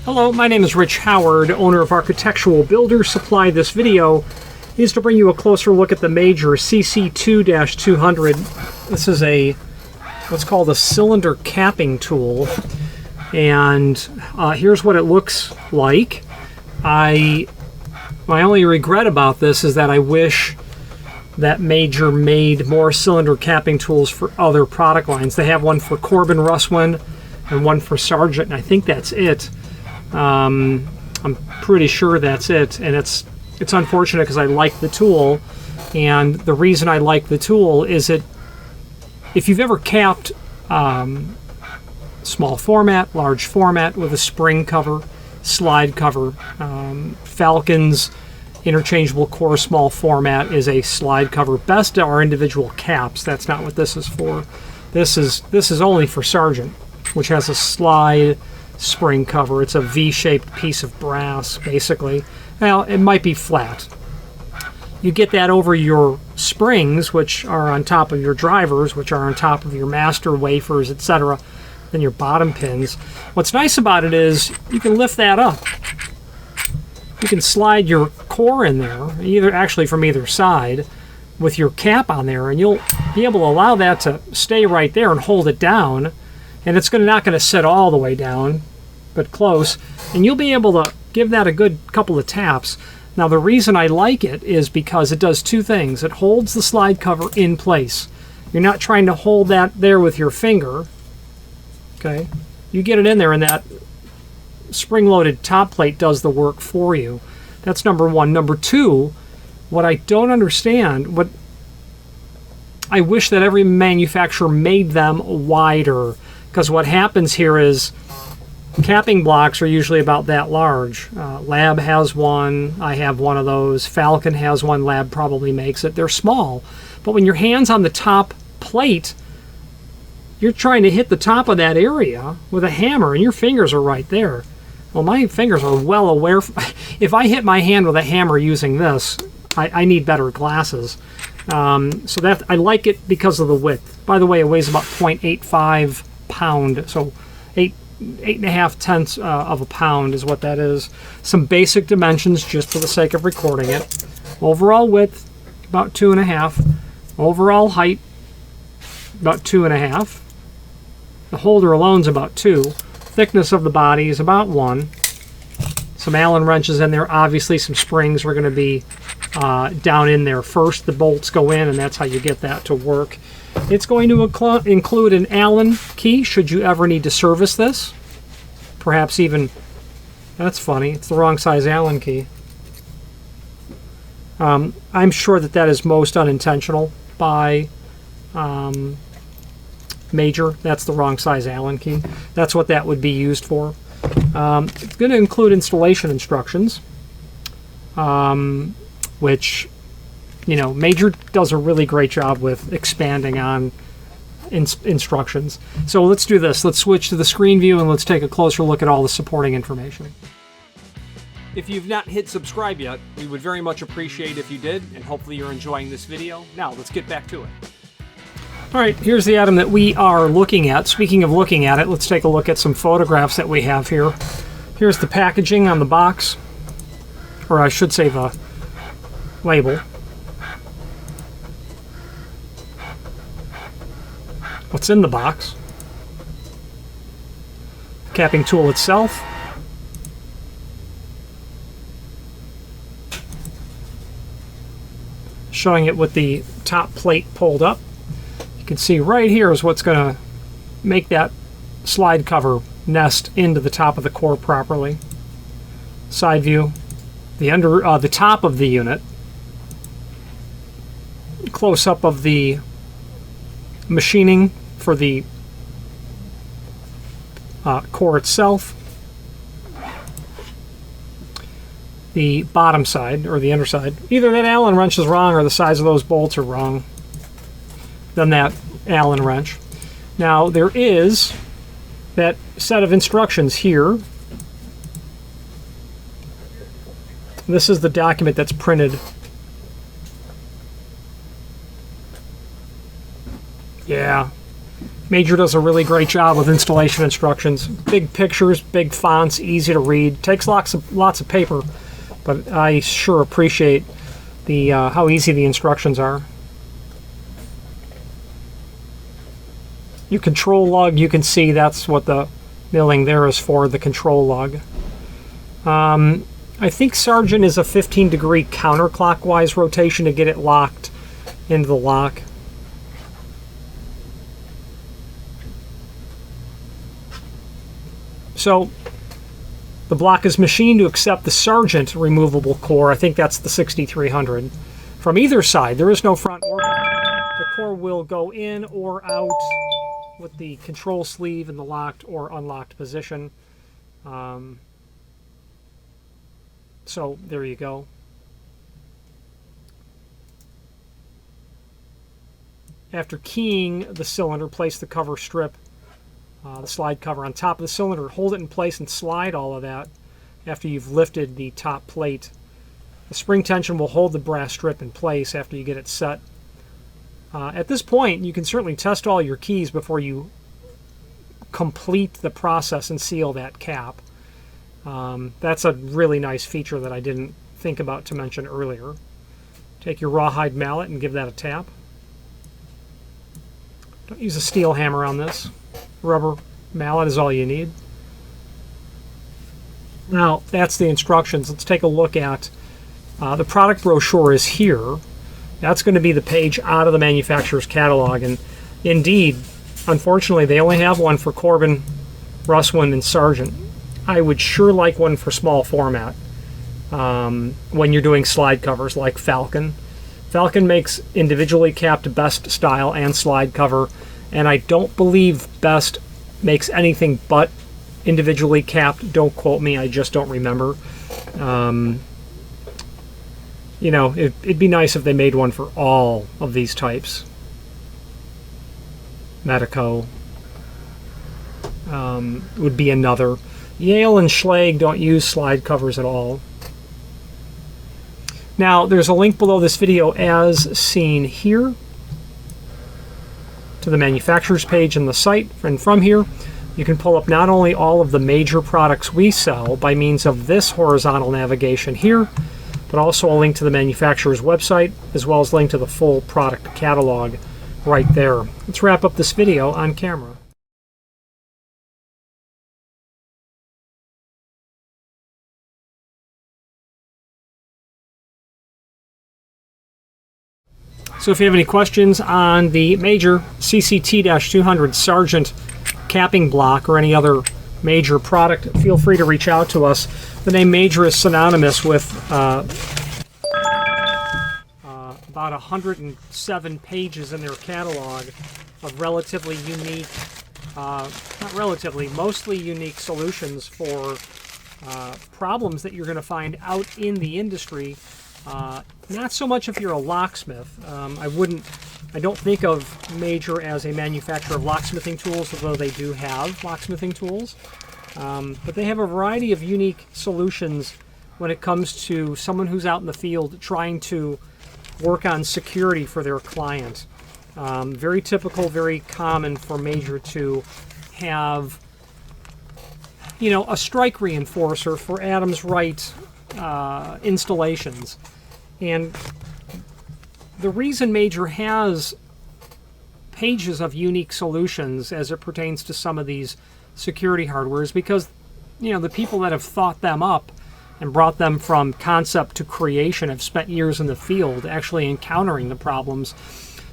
Hello, my name is Rich Howard, owner of Architectural Builders Supply. This video is to bring you a closer look at the Major CC2-200. This is what's called a cylinder capping tool, and here's what it looks like. My only regret about this is that I wish that Major made more cylinder capping tools for other product lines. They have one for Corbin Russwin and one for Sargent, and I think that's it. I'm pretty sure that's it, and it's unfortunate because I like the tool, and the reason I like the tool is if you've ever capped small format, large format with a spring cover, slide cover, Falcon's interchangeable core small format is a slide cover. Best are individual caps. That's not what this is for. This is only for Sargent, which has a slide spring cover. It's a V-shaped piece of brass, basically. Well, it might be flat. You get that over your springs, which are on top of your drivers, which are on top of your master wafers, etc., then your bottom pins. What's nice about it is you can lift that up. You can slide your core in there, actually from either side, with your cap on there, and you'll be able to allow that to stay right there and hold it down. And it's not going to sit all the way down, but close. And you'll be able to give that a good couple of taps. Now, the reason I like it is because it does two things. It holds the slide cover in place. You're not trying to hold that there with your finger. Okay? You get it in there, and that spring-loaded top plate does the work for you. That's number one. Number two, what I don't understand, I wish that every manufacturer made them wider. Because what happens here is capping blocks are usually about that large. Lab has one. I have one of those. Falcon has one. Lab probably makes it. They're small. But when your hand's on the top plate, you're trying to hit the top of that area with a hammer, and your fingers are right there. Well, my fingers are well aware. If I hit my hand with a hammer using this, I need better glasses. So that I like it because of the width. By the way, it weighs about 0.85 pound, so 8.5 tenths of a pound is what that is. Some basic dimensions just for the sake of recording it. Overall width about 2.5. Overall height about 2.5. The holder alone is about 2. Thickness of the body is about 1. Some Allen wrenches in there. Obviously some springs are going to be down in there first. The bolts go in, and that's how you get that to work. It's going to include an Allen key should you ever need to service this. Perhaps even, that's funny, it's the wrong size Allen key. I'm sure that is most unintentional by Major. That's the wrong size Allen key. That's what that would be used for. It's going to include installation instructions, which, Major does a really great job with expanding on instructions. So let's do this. Let's switch to the screen view and let's take a closer look at all the supporting information. If you've not hit subscribe yet, we would very much appreciate if you did, and hopefully you're enjoying this video. Now, let's get back to it. All right, here's the item that we are looking at. Speaking of looking at it, let's take a look at some photographs that we have here. Here's the packaging on the box, or I should say the label. What's in the box? The capping tool itself. Showing it with the top plate pulled up. You can see right here is what's going to make that slide cover nest into the top of the core properly. Side view, the top of the unit. Close up of the machining for the core itself. The bottom side or the underside. Either that Allen wrench is wrong or the size of those bolts are wrong. Then that Allen wrench. Now there is that set of instructions here. This is the document that's printed. Yeah, Major does a really great job with installation instructions. Big pictures, big fonts, easy to read. Takes lots of paper, but I sure appreciate the how easy the instructions are. Your control lug, you can see that's what the milling there is for, the control lug. I think Sargent is a 15-degree counterclockwise rotation to get it locked into the lock. So the block is machined to accept the Sargent removable core. I think that's the 6300. From either side, there is no front or back. The core will go in or out with the control sleeve in the locked or unlocked position. So there you go. After keying the cylinder, place the cover strip, the slide cover on top of the cylinder. Hold it in place and slide all of that after you've lifted the top plate. The spring tension will hold the brass strip in place after you get it set. At this point, you can certainly test all your keys before you complete the process and seal that cap. That's a really nice feature that I didn't think about to mention earlier. Take your rawhide mallet and give that a tap. Don't use a steel hammer on this. Rubber mallet is all you need. Now, that's the instructions. Let's take a look at the product brochure is here. That's going to be the page out of the manufacturer's catalog. And indeed, unfortunately, they only have one for Corbin, Russwin, and Sargent. I would sure like one for small format when you're doing slide covers like Falcon. Falcon makes individually capped Best style and slide cover, and I don't believe Best makes anything but individually capped. Don't quote me, I just don't remember. You know, it'd be nice if they made one for all of these types. Medico would be another. Yale and Schlage don't use slide covers at all. Now, there's a link below this video as seen here to the manufacturer's page and the site. And from here, you can pull up not only all of the major products we sell by means of this horizontal navigation here, but also a link to the manufacturer's website, as well as a link to the full product catalog right there. Let's wrap up this video on camera. So if you have any questions on the Major CCT-200 Sargent capping block or any other Major product, feel free to reach out to us. The name Major is synonymous with about 107 pages in their catalog of relatively unique, mostly unique solutions for problems that you're going to find out in the industry. Not so much if you're a locksmith. I don't think of Major as a manufacturer of locksmithing tools, although they do have locksmithing tools. But they have a variety of unique solutions when it comes to someone who's out in the field trying to work on security for their client. Very typical, very common for Major to have, you know, a strike reinforcer for Adams Wright installations. And the reason Major has pages of unique solutions as it pertains to some of these security hardware is because, you know, the people that have thought them up and brought them from concept to creation have spent years in the field actually encountering the problems.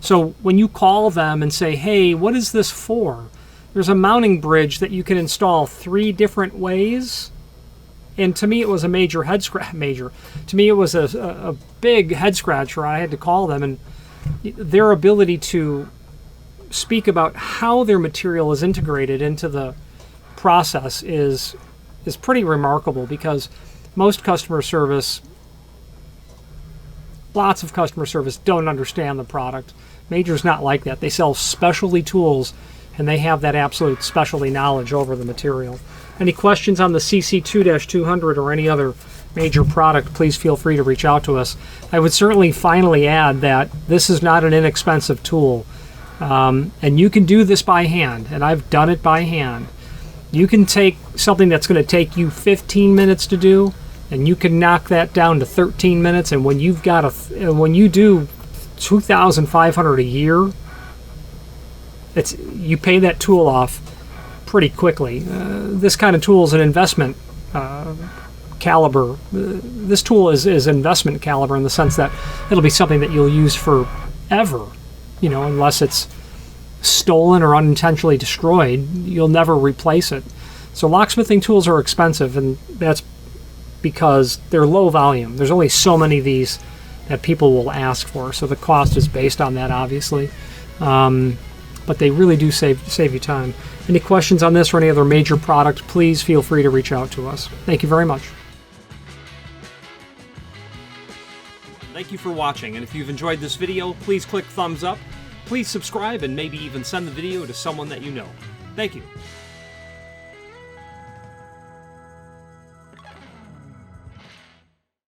So when you call them and say, hey, what is this for? There's a mounting bridge that you can install 3 different ways. And to me, it was a major head scratch. To me, it was a big head scratcher. I had to call them, and their ability to speak about how their material is integrated into the process is pretty remarkable, because most customer service, lots of customer service, don't understand the product. Major's not like that. They sell specialty tools, and they have that absolute specialty knowledge over the material. Any questions on the CC2-200 or any other Major product, please feel free to reach out to us. I would certainly finally add that this is not an inexpensive tool. And you can do this by hand, and I've done it by hand. You can take something that's going to take you 15 minutes to do, and you can knock that down to 13 minutes. And when you've got when you do 2,500 a year, you pay that tool off pretty quickly. This kind of tool is an investment caliber. This tool is investment caliber in the sense that it'll be something that you'll use forever. Unless it's stolen or unintentionally destroyed, you'll never replace it. So locksmithing tools are expensive, and that's because they're low volume. There's only so many of these that people will ask for, so the cost is based on that, obviously. But they really do save you time. Any questions on this or any other major product, please feel free to reach out to us. Thank you very much. Thank you for watching, and if you've enjoyed this video, please click thumbs up, please subscribe, and maybe even send the video to someone that you know. Thank you.